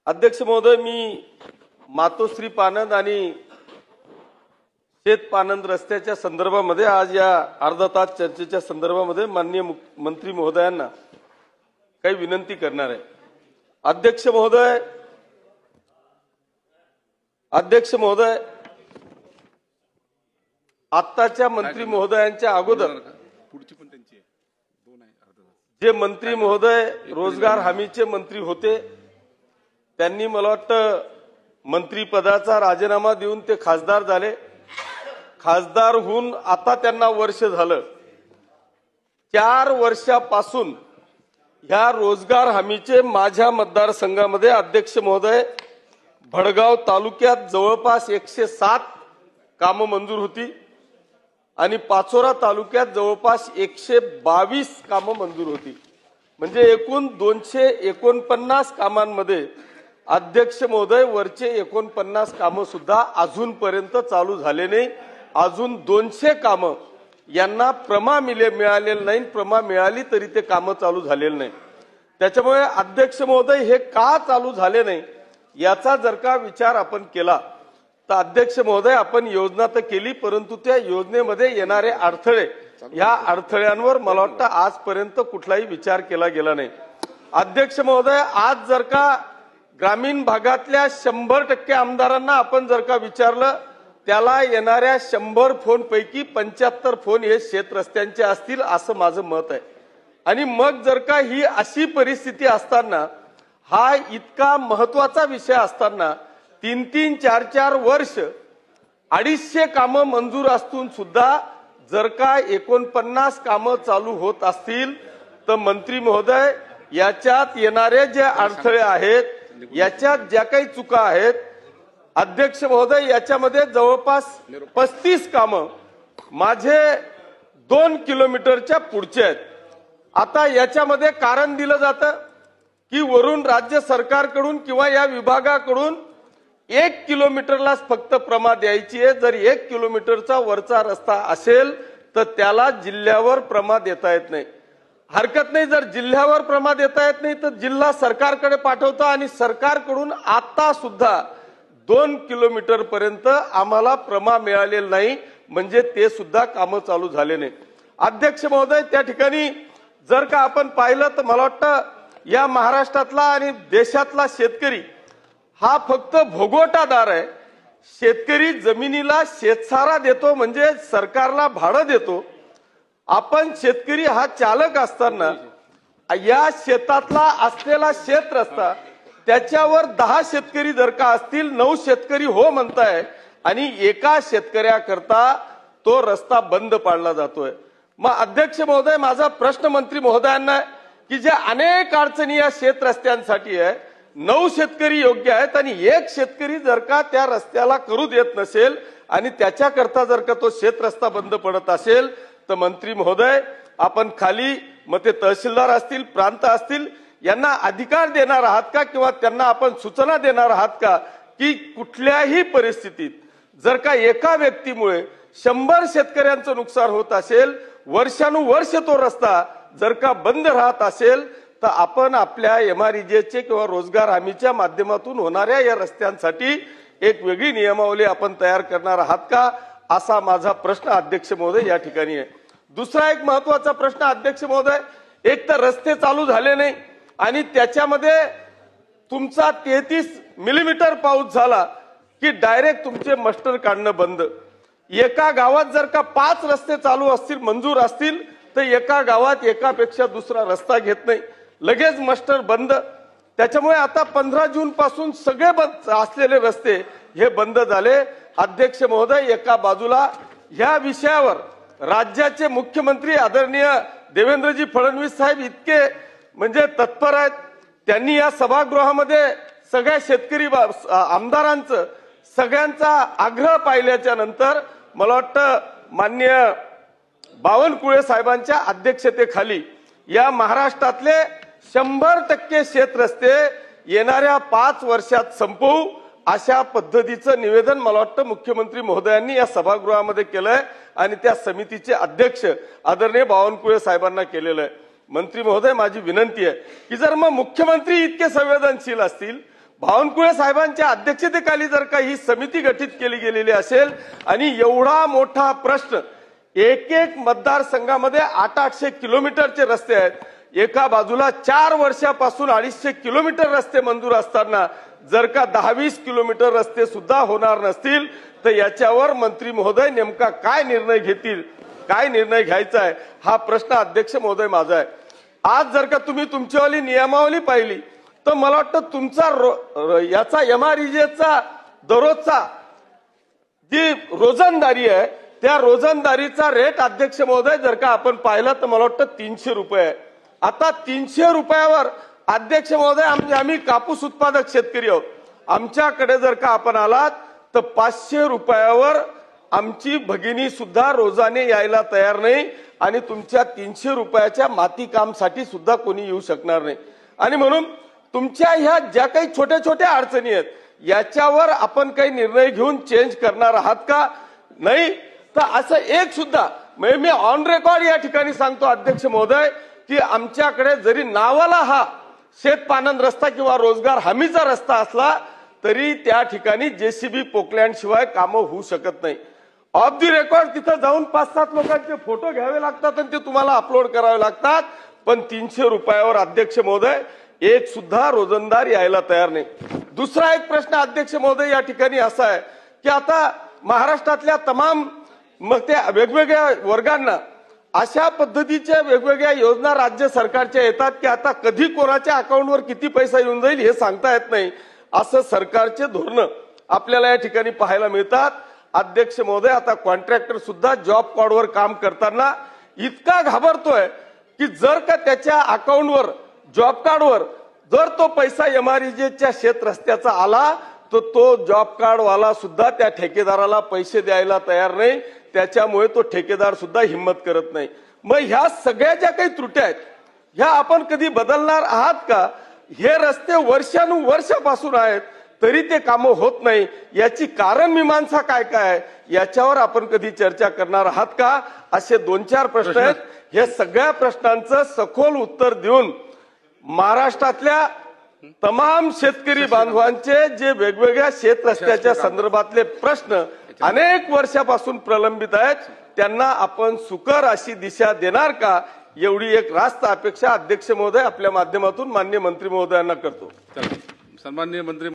अध्यक्ष महोदय, मी मातोश्री पानंद आणि शेत पानंद रस्त्याच्या संदर्भामध्ये आज या अर्धा तास चर्चेच्या संदर्भामध्ये माननीय मंत्री महोदयांना काही विनंती करणार आहे। अध्यक्ष महोदय, आत्ताच्या मंत्री महोदयांच्या अगोदर जे मंत्री महोदय रोजगार हमीचे मंत्री होते त्यांनी मला वाटतं मंत्रीपदाचा राजीनामा देऊन ते खासदार झाले। खासदार होऊन आता त्यांना वर्ष झालं। 4 वर्षापासून ह्या रोजगार हमीचे माझ्या मतदारसंघामध्ये अध्यक्ष महोदय भडगाव तालुक्यात जवळपास 107 कामं मंजूर होती आणि पाचोरा तालुक्यात जवळपास 122 कामं मंजूर होती। म्हणजे एकूण 249 कामांमध्ये अध्यक्ष महोदय वरचे 49 कामं सुद्धा अजूनपर्यंत चालू झाले नाही। अजून 200 कामं यांना प्रमा मिळालेले नाही। प्रमा मिळाली तरी ते कामं चालू झालेले नाही। त्याच्यामुळे अध्यक्ष महोदय हे का चालू झाले नाही याचा जर का विचार आपण केला तर अध्यक्ष महोदय आपण योजना तर केली, परंतु त्या योजनेमध्ये येणारे अडथळे, या अडथळ्यांवर मला वाटतं आजपर्यंत कुठलाही विचार केला गेला नाही। अध्यक्ष महोदय, आज जर का ग्रामीण भागातल्या 100% आमदारांना आपण जर का विचारलं त्याला येणाऱ्या 100 फोन पैकी 75 फोन हे शेत रस्त्यांचे असतील असं माझं मत आहे। आणि मग जर का ही अशी परिस्थिती असताना, हा इतका महत्वाचा विषय असताना 3-3, 4-4 वर्ष 250 कामं मंजूर असून सुद्धा जर का 49 कामं चालू होत असतील तर मंत्री महोदय याच्यात येणारे जे अडथळे आहेत, याच्यात ज्या काही चुका आहेत, अध्यक्ष महोदय याच्यामध्ये जवळपास 35 कामं माझे 2 किलोमीटरच्या पुढचे आहेत। आता याच्यामध्ये कारण दिलं जातं की वरून राज्य सरकारकडून किंवा या विभागाकडून 1 किलोमीटरलाच फक्त प्रमा द्यायची आहे। जर 1 किलोमीटरचा वरचा रस्ता असेल तर त्याला जिल्ह्यावर प्रमा देता येत नाही। हरकत नाही, जर जिल्ह्यावर प्रमा देता येत नाही तर जिल्हा सरकारकडे पाठवता आणि सरकारकडून आता सुद्धा 2 किलोमीटर पर्यंत आम्हाला प्रमा मिळालेला नाही, म्हणजे ते सुद्धा कामं चालू झाले नाही। अध्यक्ष महोदय, त्या ठिकाणी जर का आपण पाहिलं तर मला वाटतं या महाराष्ट्रातला आणि देशातला शेतकरी हा फक्त भोगवटादार आहे। शेतकरी जमिनीला शेतसारा देतो म्हणजे सरकारला भाडं देतो। आपण शेतकरी हा चालक असताना या शेतातला असलेला शेत रस्ता त्याच्यावर 10 शेतकरी जर का असतील, 9 शेतकरी हो म्हणताय आणि एका शेतकऱ्याकरता तो रस्ता बंद पाडला जातोय। मग अध्यक्ष महोदय, माझा प्रश्न मंत्री महोदयांना की जे अनेक अडचणी या शेत रस्त्यांसाठी आहे, 9 शेतकरी योग्य आहेत आणि 1 शेतकरी जर का त्या रस्त्याला करू देत नसेल आणि त्याच्याकरता जर का तो शेत रस्ता बंद पडत असेल तर मंत्री महोदय आपण खाली मग ते तहसीलदार असतील, प्रांत असतील, यांना अधिकार देणार आहात का किंवा त्यांना आपण सूचना देणार आहात का की कुठल्याही परिस्थितीत जर का एका व्यक्तीमुळे 100 शेतकऱ्यांचं नुकसान होत असेल, वर्षानुवर्ष तो रस्ता जर का बंद राहत असेल तर आपण आपल्या MREGचे किंवा रोजगार हमीच्या माध्यमातून होणाऱ्या या रस्त्यांसाठी एक वेगळी नियमावली आपण तयार करणार आहात का, असा माझा प्रश्न अध्यक्ष महोदय या ठिकाणी आहे। दुसरा एक महत्वाचा प्रश्न अध्यक्ष महोदय, एक तर रस्ते चालू झाले नाही आणि त्याच्यामध्ये तुमचा 33 मिलीमीटर पाऊस झाला की डायरेक्ट तुमचे मस्टर काढणं बंद। एका गावात जर का 5 रस्ते चालू असतील, मंजूर असतील, तर एका गावात एकापेक्षा दुसरा रस्ता घेत नाही, लगेच मस्टर बंद। त्याच्यामुळे आता 15 जून पासून सगळे असलेले रस्ते हे बंद झाले। अध्यक्ष महोदय, एका बाजूला ह्या विषयावर राज्याचे मुख्यमंत्री आदरणीय देवेंद्रजी फडणवीस साहेब इतके म्हणजे तत्पर आहेत, त्यांनी या सभागृहामध्ये सगळ्या शेतकरी आमदारांचं सगळ्यांचा आग्रह पाहिल्याच्या नंतर मला वाटतं माननीय बावनकुळे साहेबांच्या अध्यक्षतेखाली या महाराष्ट्रातले 100% शेत रस्ते येणाऱ्या 5 वर्षात संपवू अशा पद्धतीचं निवेदन मला वाटतं मुख्यमंत्री महोदयांनी या सभागृहामध्ये केलंय आणि त्या समितीचे अध्यक्ष आदरणीय बावनकुळे साहेबांना केलेलं आहे। मंत्री महोदय, माझी विनंती आहे की जर मग मुख्यमंत्री इतके संवेदनशील असतील, बावनकुळे साहेबांच्या अध्यक्षतेखाली जर का ही समिती गठीत केली गेलेली असेल आणि एवढा मोठा प्रश्न एक एक मतदारसंघामध्ये 800 किलोमीटरचे रस्ते आहेत, एका बाजूला 4 वर्षापासून 250 किलोमीटर रस्ते मंजूर असताना जर का 10-20 किलोमीटर रस्ते सुद्धा होणार नसतील तर याच्यावर मंत्री महोदय नेमका काय निर्णय घेतील, काय निर्णय घ्यायचा आहे हा प्रश्न अध्यक्ष महोदय माझा आहे। आज जर का तुम्ही तुमचीवाली नियमावली पाहिली तर मला वाटतं तुमचा याचा MREGचा दररोजचा जी रोजंदारी आहे त्या रोजंदारीचा रेट अध्यक्ष महोदय जर का आपण पाहिला तर मला वाटतं 300 रुपये आहे। आता 300 रुपयावर अध्यक्ष महोदय आम्ही कापूस उत्पादक शेतकरी आहोत, आमच्याकडे जर का आपण आलात तर 500 रुपयावर आमची भगिनी सुद्धा रोजाने यायला तयार नाही आणि तुमच्या 300 रुपयाच्या माती कामसाठी सुद्धा कोणी येऊ शकणार नाही। आणि म्हणून तुमच्या ह्या ज्या काही छोट्या छोट्या अडचणी आहेत याच्यावर आपण काही निर्णय घेऊन चेंज करणार आहात का? नाही तर असं एक सुद्धा मी ऑन रेकॉर्ड या ठिकाणी सांगतो अध्यक्ष महोदय की आमच्याकडे जरी नावाला हा शेतपानन रस्ता किंवा रोजगार हमीचा रस्ता असला तरी त्या ठिकाणी JCB पोकलँड शिवाय कामं होऊ शकत नाही। ऑफ द रेकॉर्ड तिथं जाऊन 5-7 लोकांचे फोटो घ्यावे लागतात आणि ते तुम्हाला अपलोड करावे लागतात, पण 300 रुपयावर अध्यक्ष महोदय एक सुद्धा रोजंदार यायला तयार नाही। दुसरा एक प्रश्न अध्यक्ष महोदय या ठिकाणी असा आहे की आता महाराष्ट्रातल्या तमाम मग त्या वेगवेगळ्या वर्गांना अशा पद्धतीच्या वेगवेगळ्या योजना राज्य सरकारच्या येतात की आता कधी कोणाच्या अकाउंटवर किती पैसा येऊन जाईल हे सांगता येत नाही, असं सरकारचे धोरण आपल्याला या ठिकाणी पाहायला मिळतात। अध्यक्ष महोदय आता कॉन्ट्रॅक्टर सुद्धा जॉब कार्डवर काम करताना इतका घाबरतोय की जर का त्याच्या अकाउंटवर जॉब कार्डवर जर तो पैसा MREGच्या शेत रस्त्याचा आला तर तो जॉब कार्ड वाला सुद्धा त्या ठेकेदाराला पैसे द्यायला तयार नाही, त्याच्यामुळे तो ठेकेदार सुद्धा हिम्मत करत नाही। मग ह्या सगळ्या ज्या काही त्रुटी आहेत ह्या आपण कधी बदलणार आहात का? हे रस्ते वर्षानुवर्षापासून आहेत तरी ते कामं होत नाही, याची कारण मीमांसा काय काय याच्यावर आपण कधी चर्चा करणार आहात का? असे 2-4 प्रश्न आहेत। हे सगळ्या प्रश्नांचं सखोल उत्तर देऊन महाराष्ट्रातल्या तमाम शेतकरी बांधवांचे जे वेगवेगळ्या शेत रस्त्याच्या संदर्भातले प्रश्न अनेक वर्षापासून प्रलंबित आहेत त्यांना आपण सुकर अशी दिशा देणार का, एवढी एक रास्त अपेक्षा अध्यक्ष महोदय आपल्या माध्यमातून माननीय मंत्री महोदयांना करतो। सन्माननीय मंत्री